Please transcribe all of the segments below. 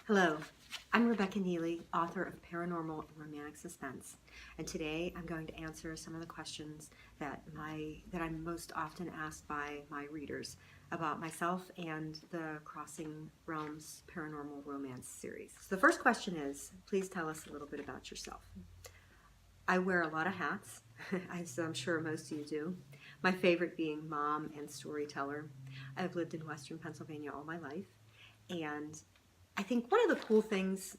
Hello, I'm Rebecca Neely, author of Paranormal and Romantic Suspense, and today I'm going to answer some of the questions that I'm most often asked by my readers about myself and the Crossing Realms Paranormal Romance series. So the first question is, please tell us a little bit about yourself. I wear a lot of hats, as I'm sure most of you do. My favorite being mom and storyteller. I've lived in Western Pennsylvania all my life, and I think one of the cool things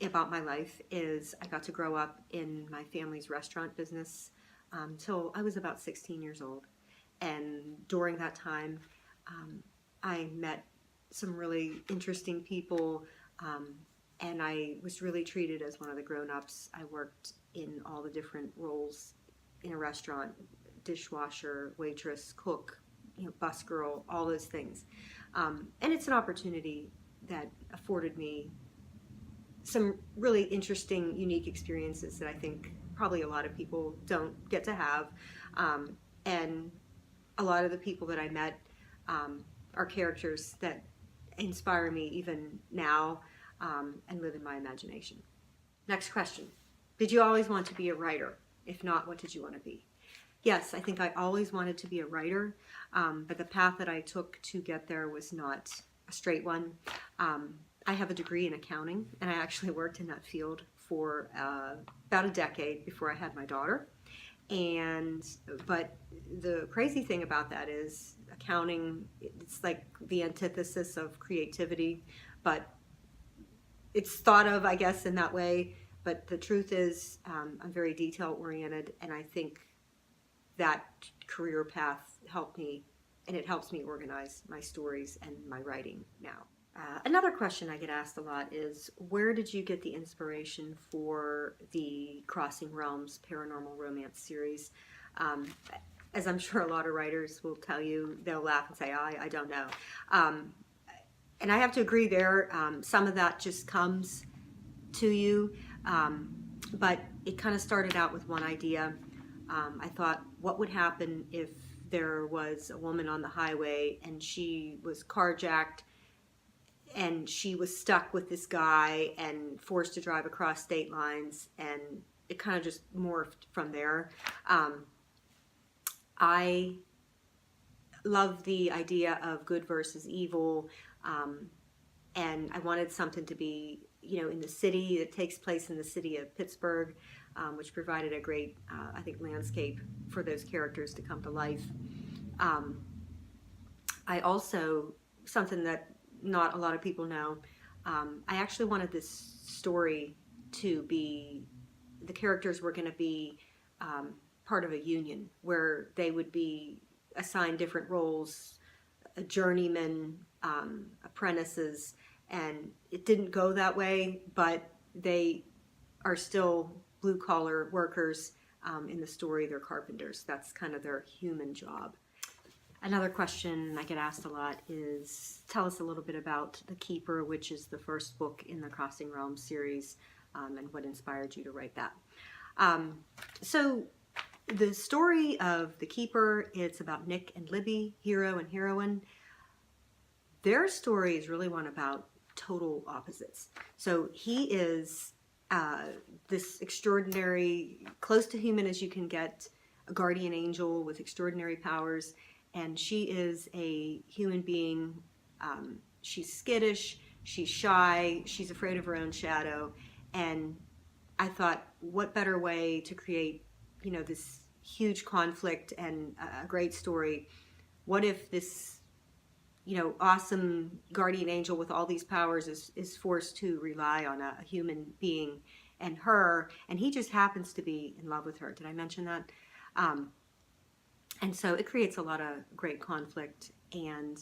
about my life is I got to grow up in my family's restaurant business till I was about 16 years old. And during that time, I met some really interesting people, and I was really treated as one of the grown-ups. I worked in all the different roles in a restaurant: dishwasher, waitress, cook, bus girl, all those things. And it's an opportunity that afforded me some really interesting, unique experiences that I think probably a lot of people don't get to have. And a lot of the people that I met are characters that inspire me even now and live in my imagination. Next question. Did you always want to be a writer? If not, what did you want to be? Yes, I think I always wanted to be a writer, but the path that I took to get there was not a straight one. I have a degree in accounting, and I actually worked in that field for about a decade before I had my daughter. But the crazy thing about that is accounting, it's like the antithesis of creativity, but it's thought of, I guess, in that way. But the truth is, I'm very detail oriented, and I think that career path helped me, and it helps me organize my stories and my writing now. Another question I get asked a lot is, where did you get the inspiration for the Crossing Realms Paranormal Romance series? As I'm sure a lot of writers will tell you, they'll laugh and say, I don't know. And I have to agree there. Some of that just comes to you, but it kind of started out with one idea. I thought, what would happen if there was a woman on the highway and she was carjacked and she was stuck with this guy and forced to drive across state lines, and it kind of just morphed from there. I love the idea of good versus evil, and I wanted something to be, in the city. It takes place in the city of Pittsburgh, which provided a great, I think, landscape for those characters to come to life. I also, something that not a lot of people know, I actually wanted this story to be, the characters were going to be part of a union where they would be assigned different roles, a journeyman, apprentices, and it didn't go that way, but they are still blue-collar workers. In the story, they're carpenters. That's kind of their human job. Another question I get asked a lot is, tell us a little bit about The Keeper, which is the first book in the Crossing Realms series, and what inspired you to write that. So the story of The Keeper, it's about Nick and Libby, hero and heroine. Their story is really one about total opposites. So he is this extraordinary, close to human as you can get, a guardian angel with extraordinary powers, and she is a human being. She's skittish, she's shy, she's afraid of her own shadow, and I thought, what better way to create, this huge conflict and a great story? What if this, awesome guardian angel with all these powers is forced to rely on a human being and her, and he just happens to be in love with her. Did I mention that? And so it creates a lot of great conflict, and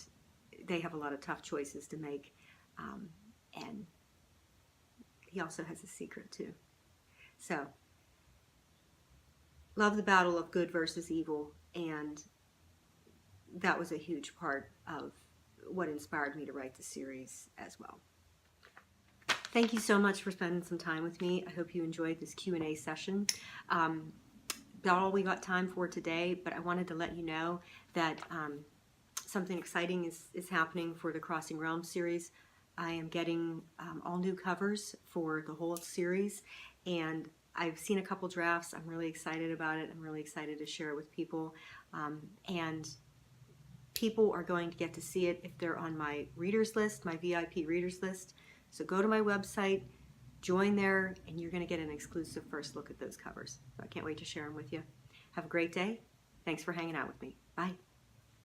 they have a lot of tough choices to make. And he also has a secret too. So, love the battle of good versus evil, and that was a huge part of what inspired me to write the series as well. Thank you so much for spending some time with me. I hope you enjoyed this Q&A session. About all we got time for today, but I wanted to let you know that something exciting is happening for the Crossing Realms series. I am getting all new covers for the whole series, and I've seen a couple drafts. I'm really excited about it. I'm really excited to share it with people. And people are going to get to see it if they're on my readers list, my VIP readers list. So go to my website, join there, and you're going to get an exclusive first look at those covers. So I can't wait to share them with you. Have a great day. Thanks for hanging out with me. Bye.